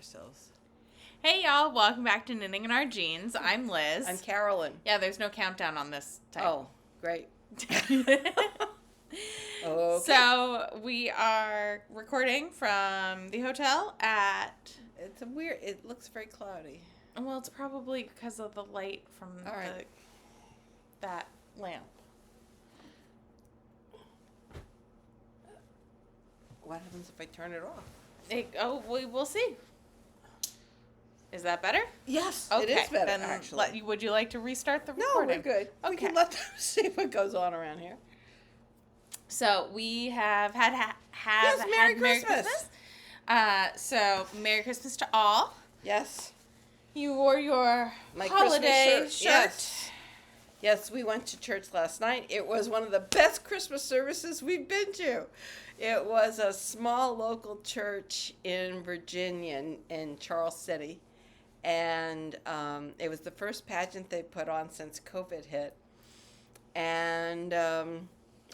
ourselves. Hey y'all, welcome back to Knitting in Our Jeans. I'm Liz. I'm Carolyn. Yeah, there's no countdown on this type. Oh, great. Okay. So we are recording from the hotel at... It looks very cloudy. Well, it's probably because of the light from that lamp. What happens if I turn it off? We'll see. Is that better? Yes, okay, it is better, then actually. Would you like to restart the No, recording? we're good. Okay. We can let them see what goes on around here. So we have Yes, Merry Christmas. So Merry Christmas to all. Yes. You wore your My holiday Christmas shirt. Yes. Yes, we went to church last night. It was one of the best Christmas services we've been to. It was a small local church in Virginia, in Charles City. And it was the first pageant they put on since COVID hit. And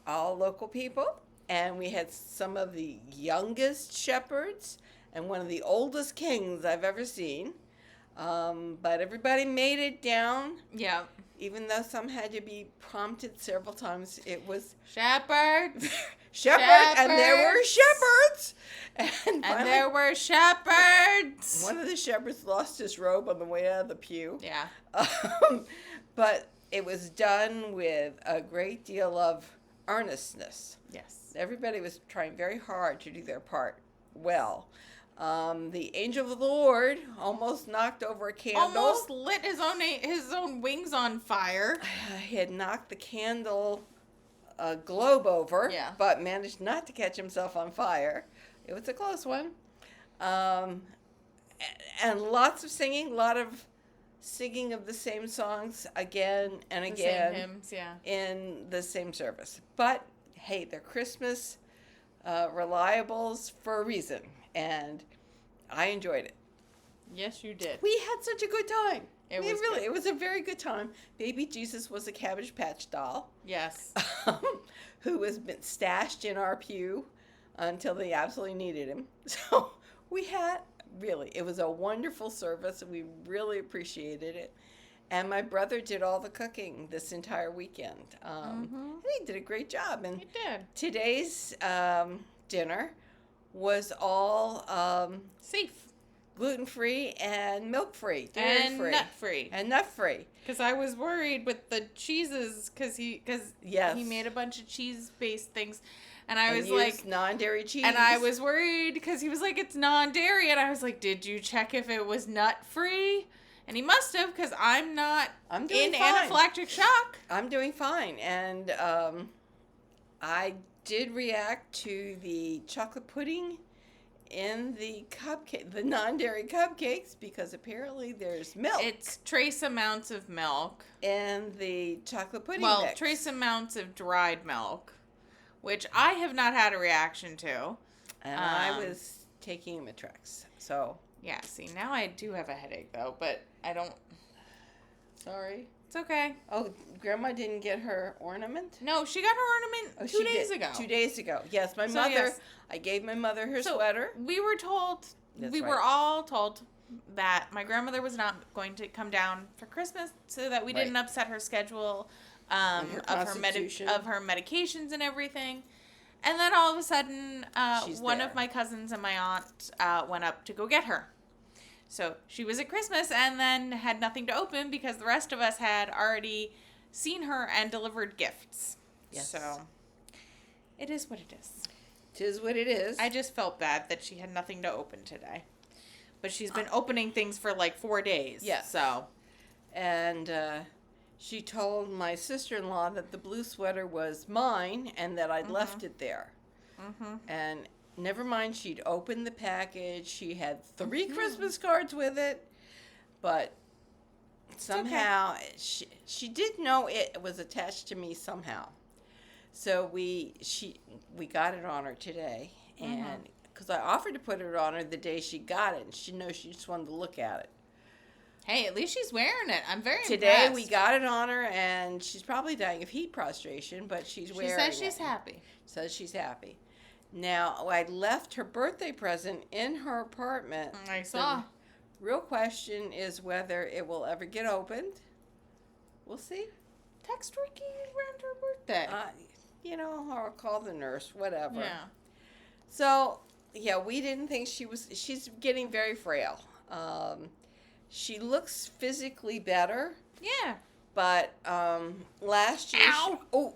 all local people. And we had some of the youngest shepherds and one of the oldest kings I've ever seen. But everybody made it down. Yeah. Even though some had to be prompted several times, it was... Shepherds. Shepherds. And there were shepherds. And there were shepherds. One of the shepherds lost his robe on the way out of the pew. Yeah. But it was done with a great deal of earnestness. Yes. Everybody was trying very hard to do their part well. The angel of the Lord almost knocked over a candle. Almost lit his own wings on fire. He had knocked the candle globe over, yeah, but managed not to catch himself on fire. It was a close one. And lots of singing, of the same songs again and again. The same hymns, yeah. In the same service. But, hey, they're Christmas reliables for a reason. And I enjoyed it. Yes, you did. We had such a good time. It was a very good time. Baby Jesus was a Cabbage Patch doll. Yes. Who has been stashed in our pew until they absolutely needed him. So it was a wonderful service. We really appreciated it. And my brother did all the cooking this entire weekend. And he did a great job. And he did. Today's dinner was all safe, gluten-free and milk-free, and nut-free. And nut-free. Because I was worried with the cheeses, because he made a bunch of cheese-based things, and I was like, non-dairy cheese. And I was worried because he was like, it's non-dairy, and I was like, did you check if it was nut-free? And he must have, because I'm doing fine. Anaphylactic shock. I'm doing fine, and I did react to the chocolate pudding in the non-dairy cupcakes, because apparently there's milk. It's trace amounts of milk. In the chocolate pudding mix. Trace amounts of dried milk, which I have not had a reaction to. And I was taking Amitrex, so. Yeah, see, now I do have a headache, though, but I don't. Sorry. It's okay. Oh, Grandma didn't get her ornament? No, she got her ornament 2 days ago. 2 days ago. Yes, my mother. Yes. I gave my mother her sweater. We were told, were all told that my grandmother was not going to come down for Christmas so that we didn't upset her schedule of her medications and everything. And then all of a sudden, one of my cousins and my aunt went up to go get her. So she was at Christmas and then had nothing to open because the rest of us had already seen her and delivered gifts. Yes. So it is what it is. It is what it is. I just felt bad that she had nothing to open today. But she's been opening things for like 4 days. Yeah. So. And she told my sister-in-law that the blue sweater was mine and that I'd left it there. And never mind, she'd opened the package. She had 3 Christmas cards with it. But somehow she did know it was attached to me somehow. So we got it on her today. And because I offered to put it on her the day she got it. And she knows she just wanted to look at it. Hey, at least she's wearing it. I'm very impressed. Today we got it on her, and she's probably dying of heat prostration, but she's wearing it. She says she's happy. Says she's happy. Now, I left her birthday present in her apartment. I saw. The real question is whether it will ever get opened. We'll see. Text Ricky around her birthday. Or call the nurse, whatever. Yeah. So, yeah, we didn't think she's getting very frail. She looks physically better. Yeah. But last year... Ow! Oh!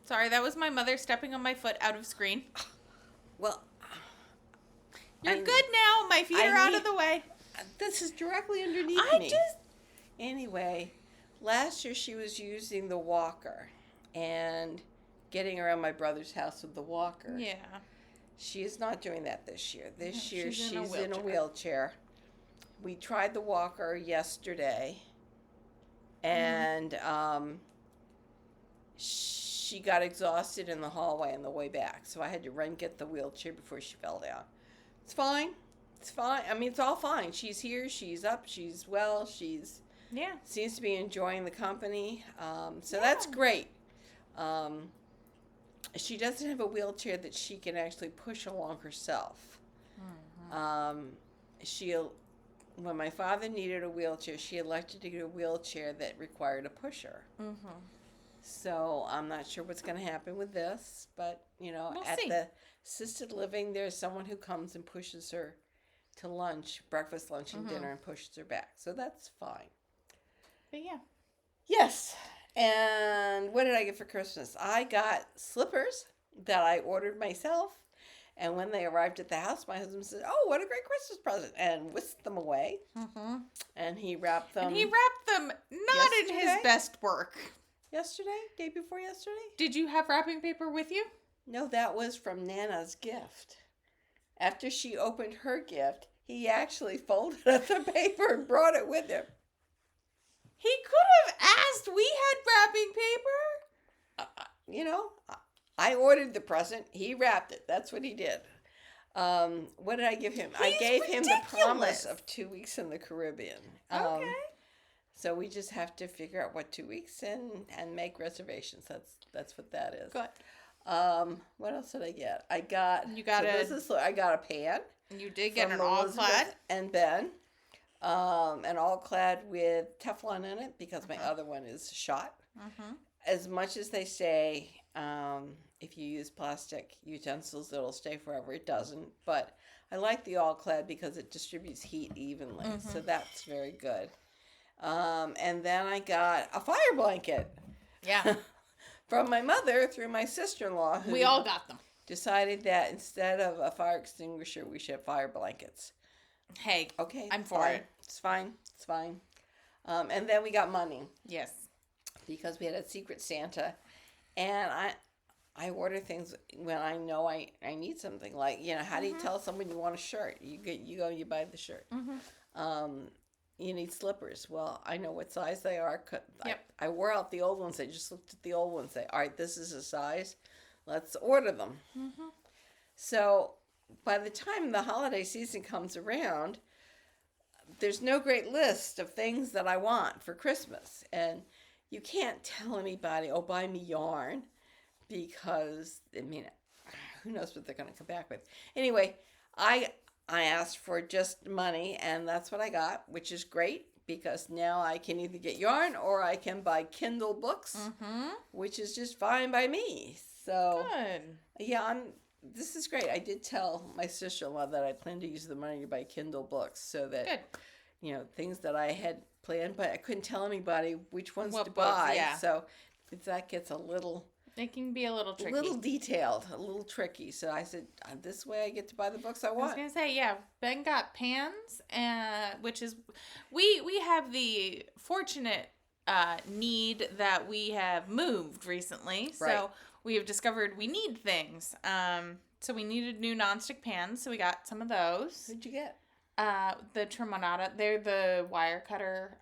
Sorry, that was my mother stepping on my foot out of screen. Well... You're good now. My feet are out of the way. This is directly underneath me. Anyway, last year she was using the walker and getting around my brother's house with the walker. Yeah. She is not doing that this year. This year she's in a wheelchair. We tried the walker yesterday, and she got exhausted in the hallway on the way back. So I had to run get the wheelchair before she fell down. It's fine. It's fine. I mean, it's all fine. She's here. She's up. She's well. She's seems to be enjoying the company. So that's great. She doesn't have a wheelchair that she can actually push along herself. Mm-hmm. When my father needed a wheelchair, she elected to get a wheelchair that required a pusher. Mm-hmm. So I'm not sure what's going to happen with this, but we'll see. The assisted living, there's someone who comes and pushes her to lunch, breakfast, lunch, and dinner, and pushes her back. So that's fine. But yeah. Yes. And what did I get for Christmas? I got slippers that I ordered myself. And when they arrived at the house, my husband said, "Oh, what a great Christmas present," and whisked them away. Mm-hmm. And he wrapped them. And he wrapped them not in his best work. Yesterday? Day before yesterday? Did you have wrapping paper with you? No, that was from Nana's gift. After she opened her gift, he actually folded up the paper and brought it with him. He could have asked. We had wrapping paper. I ordered the present. He wrapped it. That's what he did. What did I give him? I gave him the promise of 2 weeks in the Caribbean. Okay. So we just have to figure out what 2 weeks and make reservations. That's what that is. Good. What else did I get? I got I got a pan. You did get an all-clad. And Ben. An all-clad with Teflon in it because my other one is shot. Mm-hmm. As much as they say, if you use plastic utensils, it'll stay forever. It doesn't. But I like the all-clad because it distributes heat evenly. Mm-hmm. So that's very good. And then I got a fire blanket. Yeah. From my mother through my sister-in-law. We all got them. Decided that instead of a fire extinguisher, we should have fire blankets. Hey, okay, I'm for it. It's fine. And then we got money. Yes. Because we had a secret Santa. And I order things when I know I need something. Like, how do you tell someone you want a shirt? You go and you buy the shirt. Mm-hmm. You need slippers. Well, I know what size they are. Yep. I wore out the old ones. I just looked at the old ones. All right, this is a size. Let's order them. Mm-hmm. So by the time the holiday season comes around, there's no great list of things that I want for Christmas. And you can't tell anybody, "Oh, buy me yarn," because, who knows what they're going to come back with. Anyway, I asked for just money, and that's what I got, which is great because now I can either get yarn or I can buy Kindle books, which is just fine by me. So, good. Yeah, this is great. I did tell my sister-in-law that I plan to use the money to buy Kindle books so that, things that I had planned, but I couldn't tell anybody which ones to buy. Yeah. So that gets a little... It can be a little tricky. A little detailed, a little tricky. So I said, this way I get to buy the books I want. I was going to say, yeah, Ben got pans, which is... We have the fortunate need that we have moved recently. Right. So we have discovered we need things. So we needed new nonstick pans, so we got some of those. What'd you get? The Tremonata. They're the wire cutter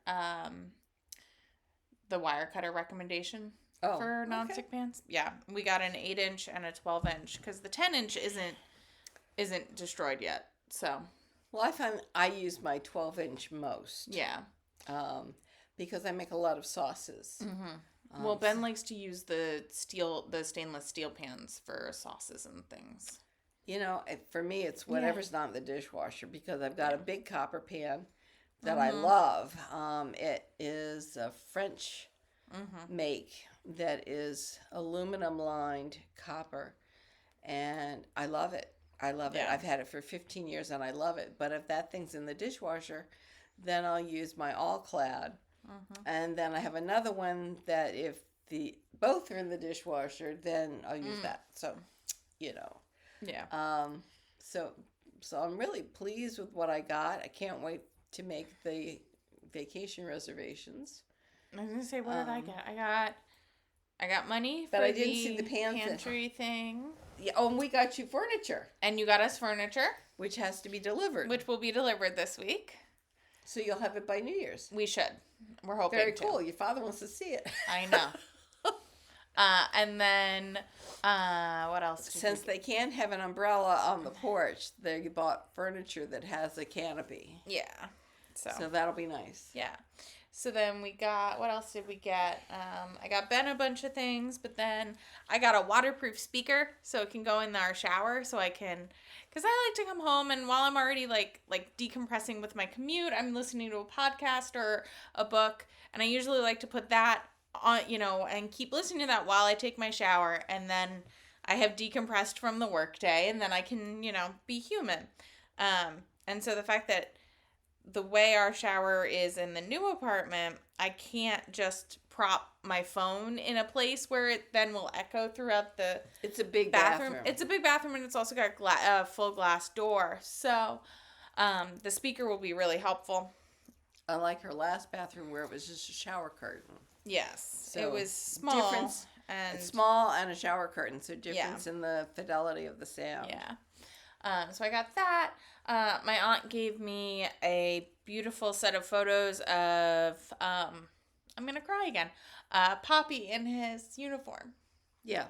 recommendation for nonstick pans. Yeah, we got an 8-inch and a 12-inch because the 10-inch isn't destroyed yet. So, well, I find I use my 12-inch most. Yeah. Because I make a lot of sauces. Mm-hmm. Well, Ben likes to use the stainless steel pans for sauces and things. For me, it's whatever's not in the dishwasher, because I've got a big copper pan that I love. It is a French make that is aluminum lined copper, and I love it. I've had it for 15 years and I love it. But if that thing's in the dishwasher, then I'll use my all-clad. And then I have another one that if both are in the dishwasher, then I'll use that. So, Yeah. So I'm really pleased with what I got. I can't wait to make the vacation reservations. I was gonna say, what did I get? I got money but for I didn't see the pantry thing. Yeah. Oh, and we got you furniture. And you got us furniture, which has to be delivered. Which will be delivered this week. So you'll have it by New Year's. We should. We're hoping. Very cool. Your father wants to see it. I know. And then, what else? Since they can't have an umbrella on the porch, they bought furniture that has a canopy. Yeah. So that'll be nice. Yeah. So then we got, what else did we get? I got Ben a bunch of things, but then I got a waterproof speaker so it can go in our shower so I can, because I like to come home and while I'm already like decompressing with my commute, I'm listening to a podcast or a book, and I usually like to put that on, and keep listening to that while I take my shower, and then I have decompressed from the workday, and then I can, be human. And so the fact that the way our shower is in the new apartment, I can't just prop my phone in a place where it then will echo throughout the It's a big bathroom. It's a big bathroom, and it's also got a full glass door. So the speaker will be really helpful. Unlike her last bathroom where it was just a shower curtain. Yes. So it was small. It's small and a shower curtain, so difference in the fidelity of the sound. Yeah. So I got that. My aunt gave me a beautiful set of photos of, I'm going to cry again, Poppy in his uniform. Yeah.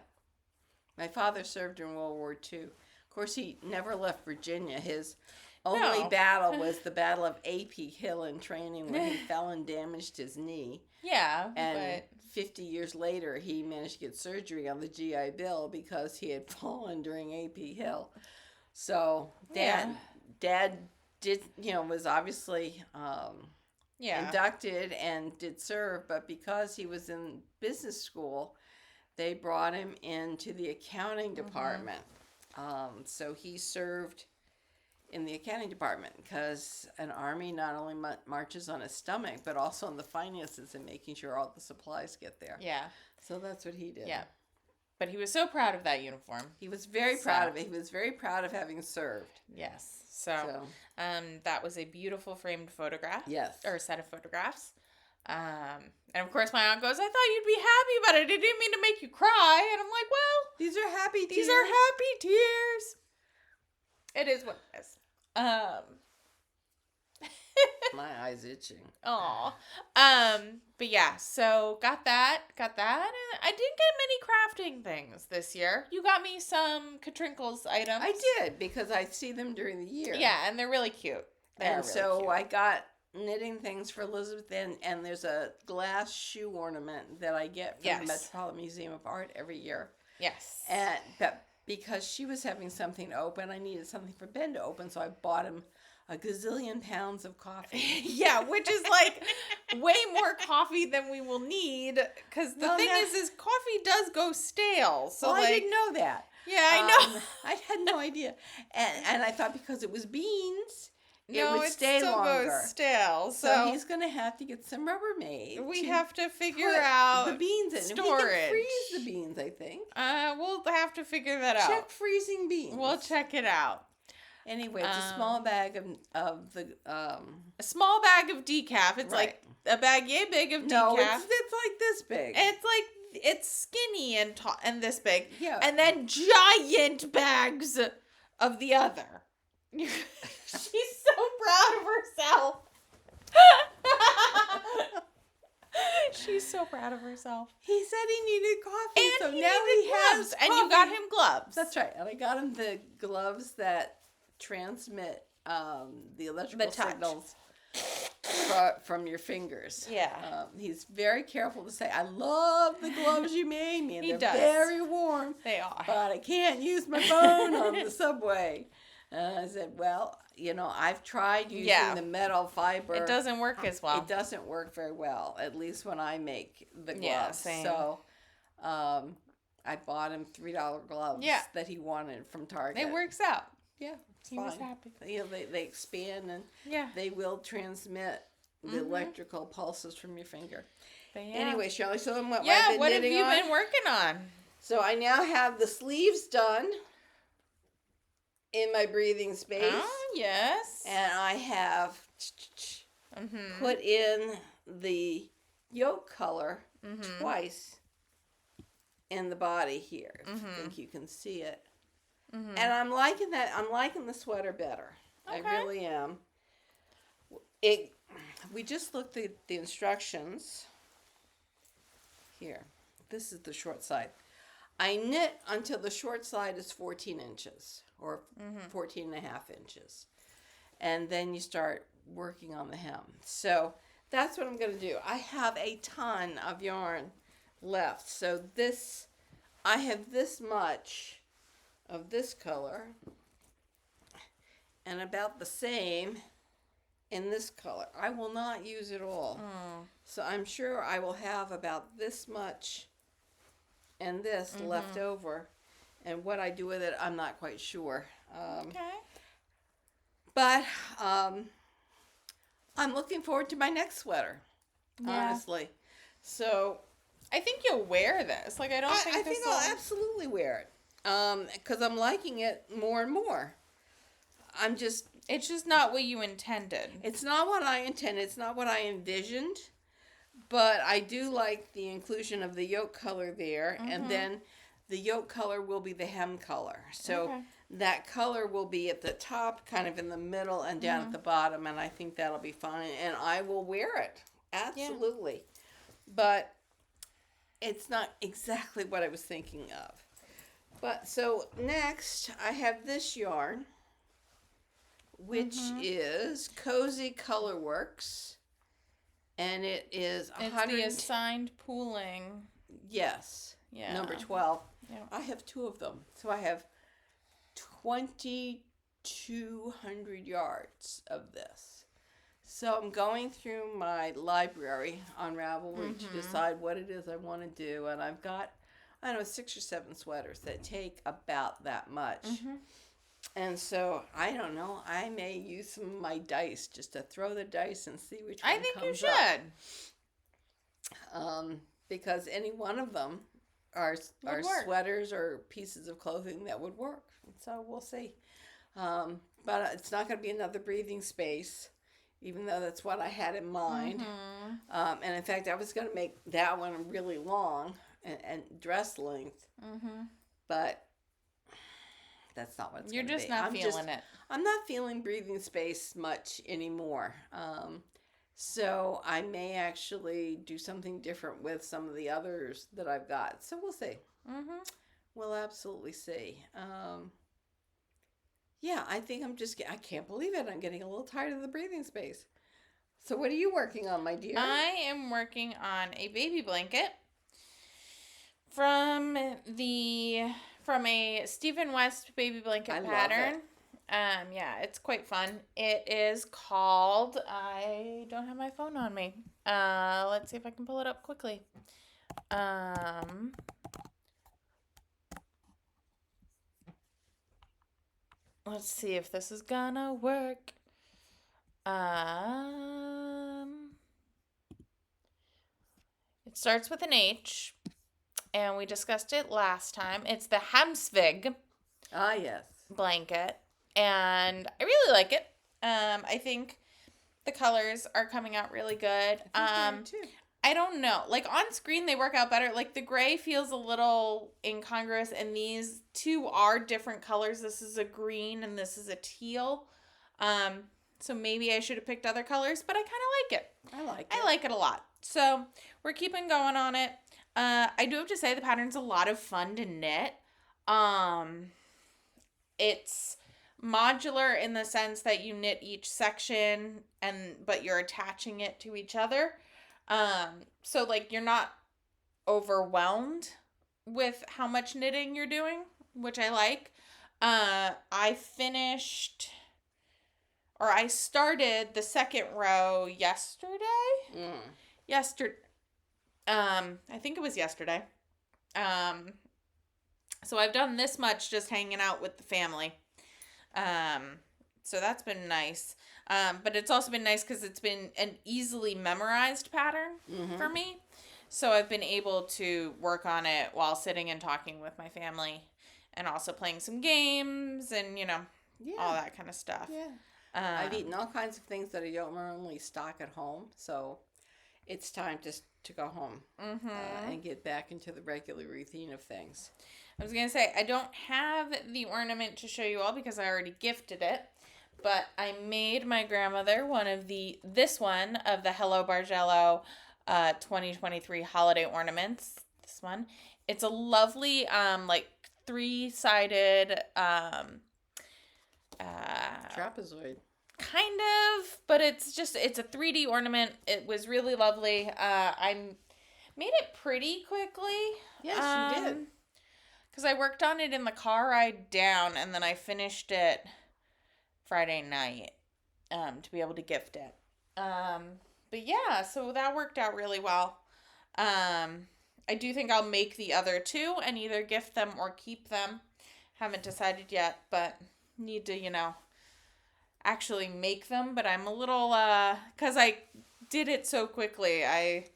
My father served in World War II. Of course, he never left Virginia. His only battle was the Battle of A.P. Hill in training when he fell and damaged his knee. Yeah. And 50 years later, he managed to get surgery on the GI Bill because he had fallen during A.P. Hill. So Dad did, was obviously inducted and did serve, but because he was in business school, they brought him into the accounting department. So he served in the accounting department because an army not only marches on his stomach, but also on the finances and making sure all the supplies get there. Yeah. So that's what he did. Yeah. But he was so proud of that uniform. He was very proud of it. He was very proud of having served. Yes. So that was a beautiful framed photograph. Yes. Or set of photographs. And of course my aunt goes, I thought you'd be happy about it. I didn't mean to make you cry. And I'm like, well, these are happy tears. These are happy tears. It is what it is. My eye's itching. Aw. But yeah, so got that. And I didn't get many crafting things this year. You got me some Katrinkles items. I did, because I see them during the year. Yeah, and they're really cute. I got knitting things for Elizabeth, and there's a glass shoe ornament that I get from the Metropolitan Museum of Art every year. Yes. But because she was having something to open, I needed something for Ben to open, so I bought him a gazillion pounds of coffee. Yeah, which is like way more coffee than we will need, because the thing is coffee does go stale. So I didn't know that. Yeah, I know. I had no idea. And I thought because it was beans, it would stay longer. Goes stale. So he's going to have to get some Rubbermaid. We have to figure out the beans in. Storage. We can freeze the beans, I think. We'll have to figure that out. Check freezing beans. We'll check it out. Anyway, it's a small bag of the a small bag of decaf. It's like a bag yay big of decaf. No, it's like this big. It's skinny and this big. Yeah. And then giant bags of the other. She's so proud of herself. She's so proud of herself. He said he needed coffee, and so he now he has gloves. And you got him gloves. That's right. And I got him the gloves that transmit the electrical signals from your fingers. Yeah. He's very careful to say, I love the gloves you made me, and He they're does. very warm. They are. But I can't use my phone on the subway. I said, well, I've tried using the metal fiber. It doesn't work as well. It doesn't work very well, at least when I make the gloves. Yeah, same. So I bought him $3 gloves that he wanted from Target. It works out. Yeah, it's he fine. was happy. They expand and they will transmit the electrical pulses from your finger. Anyway, shall I show them what I've been what have knitting you on? been working on? So I now have the sleeves done in my breathing space. Oh, yes. And I have put in the yoke color twice in the body here. If you think you can see it. And I'm liking that. I'm liking the sweater better. Okay. I really am. We just looked at the instructions. Here. This is the short side. I knit until the short side is 14 inches or 14 and a half inches. And then you start working on the hem. So that's what I'm going to do. I have a ton of yarn left. So I have this much of this color and about the same in this color. I will not use it all. So I'm sure I will have about this much and this left over. And what I do with it, I'm not quite sure. But I'm looking forward to my next sweater, honestly. So I think you'll wear this. I think I'll absolutely wear it. Because I'm liking it more and more. It's just not what you intended. It's not what I intended. It's not what I envisioned. But I do like the inclusion of the yoke color there. And then the yoke color will be the hem color. So that color will be at the top, kind of in the middle, and down at the bottom. And I think that'll be fine. And I will wear it. Absolutely. Yeah. But it's not exactly what I was thinking of. But so next, I have this yarn, which is Cozy Colorworks, and it is It's the assigned pooling. Yes. Yeah. Number 12. Yeah. I have 2 of them, so I have 2,200 yards of this. So I'm going through my library on Ravelry to decide what it is I want to do, and I've got 6 or 7 sweaters that take about that much. And so, I don't know, I may use some of my dice just to throw the dice and see which one comes up. I think you should. Because any one of them are sweaters or pieces of clothing that would work. So, we'll see. But it's not going to be another breathing space, even though that's what I had in mind. And in fact, I was going to make that one really long. And dress length, but that's not what it's going to be. You're just not feeling it. I'm not feeling breathing space much anymore. So I may actually do something different with some of the others that I've got. So we'll see. We'll absolutely see. I think I can't believe it. I'm getting a little tired of the breathing space. So what are you working on, my dear? I am working on a baby blanket. From a Stephen West baby blanket pattern. It's quite fun. It is called, I don't have my phone on me. Let's see if I can pull it up quickly. Let's see if this is gonna work. It starts with an H. And we discussed it last time. It's the Hvammsvik blanket. And I really like it. I think the colors are coming out really good. I don't know. On screen, they work out better. The gray feels a little incongruous. And these 2 are different colors. This is a green and this is a teal. So maybe I should have picked other colors. But I kind of like it. I like it a lot. So we're keeping going on it. I do have to say the pattern's a lot of fun to knit. It's modular in the sense that you knit each section but you're attaching it to each other. So like you're not overwhelmed with how much knitting you're doing, which I like. I started the second row yesterday. I think it was yesterday. So I've done this much just hanging out with the family. So that's been nice. But it's also been nice because it's been an easily memorized pattern for me. So I've been able to work on it while sitting and talking with my family and also playing some games and, all that kind of stuff. Yeah. I've eaten all kinds of things that I don't normally stock at home. So it's time to go home and get back into the regular routine of things. I was going to say, I don't have the ornament to show you all because I already gifted it. But I made my grandmother this one of the Hello Bargello 2023 holiday ornaments. This one. It's a lovely, like, 3-sided, trapezoid. Kind of, but it's a 3D ornament. It was really lovely. I made it pretty quickly. Yes, you did. Because I worked on it in the car ride down, and then I finished it Friday night to be able to gift it. But yeah, so that worked out really well. I do think I'll make the other two and either gift them or keep them. Haven't decided yet, but need to, actually make them. But I'm a little, because I did it so quickly, I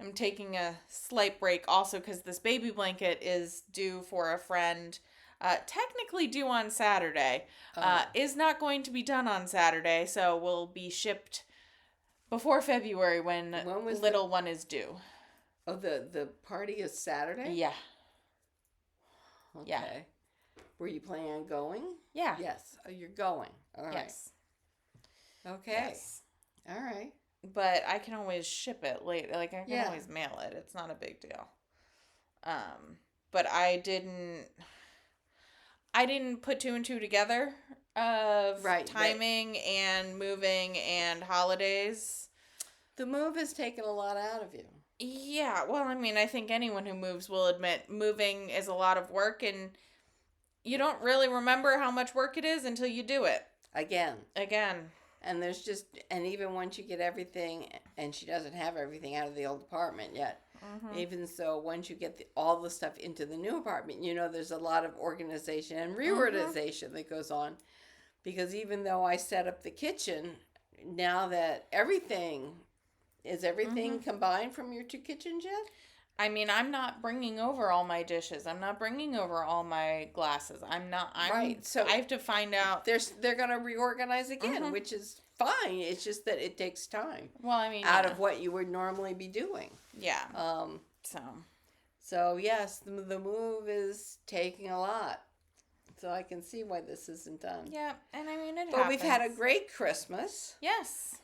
am taking a slight break also because this baby blanket is due for a friend. Technically due on Saturday. Is not going to be done on Saturday, so will be shipped before February when little one is due. Oh, the party is Saturday? Yeah. Okay. Yeah. Were you planning on going? Yeah. Yes. Oh, you're going. All right. Yes. Okay. Yes. All right. But I can always ship it later. Like, I can always mail it. It's not a big deal. But I didn't put 2 and 2 together of timing and moving and holidays. The move has taken a lot out of you. Yeah, well, I mean, I think anyone who moves will admit moving is a lot of work, and you don't really remember how much work it is until you do it. Again. And and even once you get everything, and she doesn't have everything out of the old apartment yet, even so, once you get all the stuff into the new apartment, there's a lot of organization and reorganization that goes on. Because even though I set up the kitchen, now that everything combined from your 2 kitchens yet? I mean, I'm not bringing over all my dishes. I'm not bringing over all my glasses. Right. So I have to find out. They're going to reorganize again, which is fine. It's just that it takes time. Well, I mean, out of what you would normally be doing. Yeah. So yes, the move is taking a lot. So I can see why this isn't done. Yeah, and I mean, it happens. But we've had a great Christmas. Yes.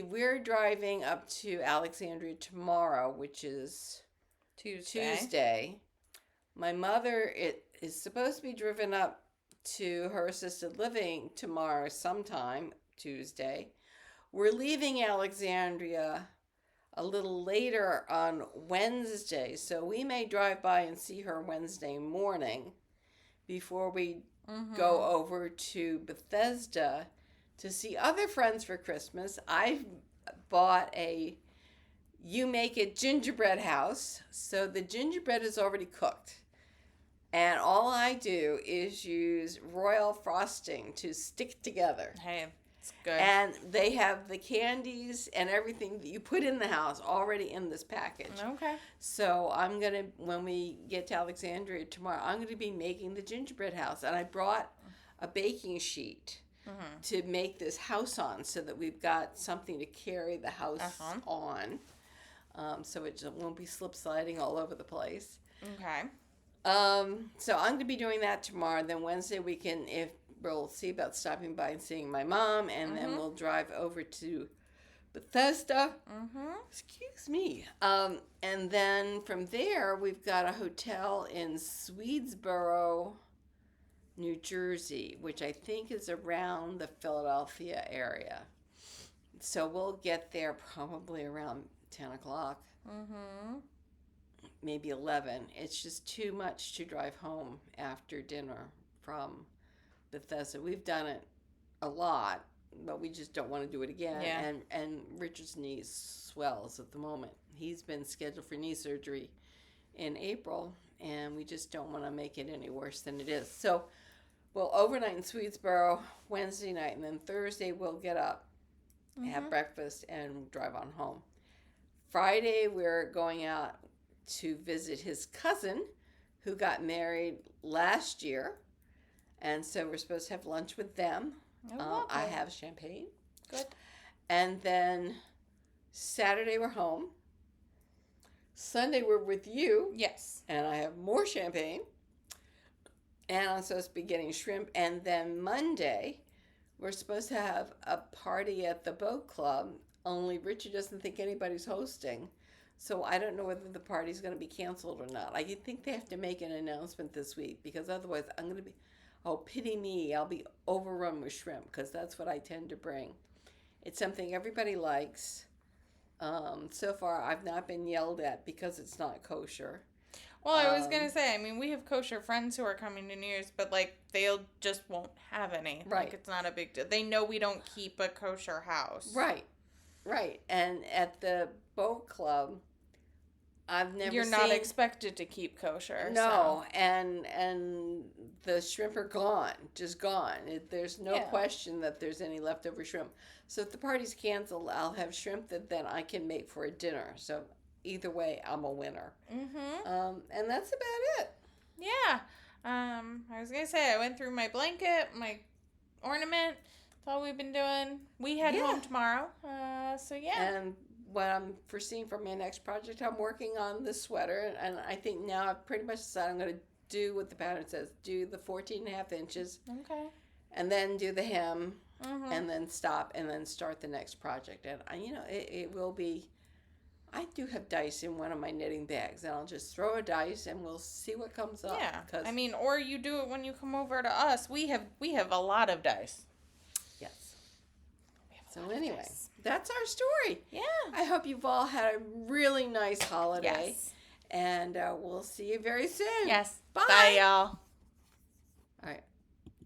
We're driving up to Alexandria tomorrow, which is Tuesday. My mother is supposed to be driven up to her assisted living tomorrow sometime, Tuesday. We're leaving Alexandria a little later on Wednesday, so we may drive by and see her Wednesday morning before we go over to Bethesda to see other friends for Christmas. I bought a You Make It gingerbread house, so the gingerbread is already cooked. And all I do is use royal frosting to stick together. Hey, it's good. And they have the candies and everything that you put in the house already in this package. Okay. So I'm going to, when we get to Alexandria tomorrow, I'm going to be making the gingerbread house. And I brought a baking sheet to make this house on so that we've got something to carry the house on. So it won't be slip sliding all over the place. Okay. So I'm going to be doing that tomorrow. Then Wednesday we'll see about stopping by and seeing my mom, and then we'll drive over to Bethesda. Excuse me. And then from there we've got a hotel in Swedesboro, New Jersey, which I think is around the Philadelphia area. So we'll get there probably around 10 o'clock. Mm-hmm. Maybe 11. It's just too much to drive home after dinner from Bethesda. We've done it a lot, but we just don't want to do it again. Yeah. And Richard's knee swells at the moment. He's been scheduled for knee surgery in April, and we just don't want to make it any worse than it is. So we'll overnight in Swedesboro Wednesday night, and then Thursday we'll get up, have breakfast, and drive on home. Friday we're going out to visit his cousin who got married last year, and so we're supposed to have lunch with them. I have champagne. Good. And then Saturday we're home. Sunday we're with you. Yes. And I have more champagne. And I'm supposed to be getting shrimp. And then Monday we're supposed to have a party at the boat club, only Richard doesn't think anybody's hosting. So I don't know whether the party's going to be canceled or not. I think they have to make an announcement this week, because otherwise I'm going to be, oh, pity me, I'll be overrun with shrimp, because that's what I tend to bring. It's something everybody likes. So far I've not been yelled at because it's not kosher. Well, I was going to say, I mean, we have kosher friends who are coming to New Year's, but, like, they'll just won't have any. Right. Like, it's not a big deal. They know we don't keep a kosher house. Right. And at the boat club, I've never You're not expected to keep kosher. No, so. and the shrimp are gone, just gone. There's no question that there's any leftover shrimp. So if the party's canceled, I'll have shrimp that then I can make for a dinner. So either way, I'm a winner. Mm-hmm. And that's about it. Yeah. I was going to say, I went through my blanket, my ornament. That's all we've been doing. We head home tomorrow. So yeah. And what I'm foreseeing for my next project, I'm working on the sweater, and I think now I've pretty much decided I'm going to do what the pattern says. Do the 14.5 inches. Okay. And then do the hem, and then stop, and then start the next project. And, it will be, I do have dice in one of my knitting bags, and I'll just throw a dice, and we'll see what comes up. Yeah. I mean, or you do it when you come over to us. We have a lot of dice. Yes. So anyway, that's our story. Yeah. I hope you've all had a really nice holiday. Yes. And we'll see you very soon. Yes. Bye. Bye, y'all. All right.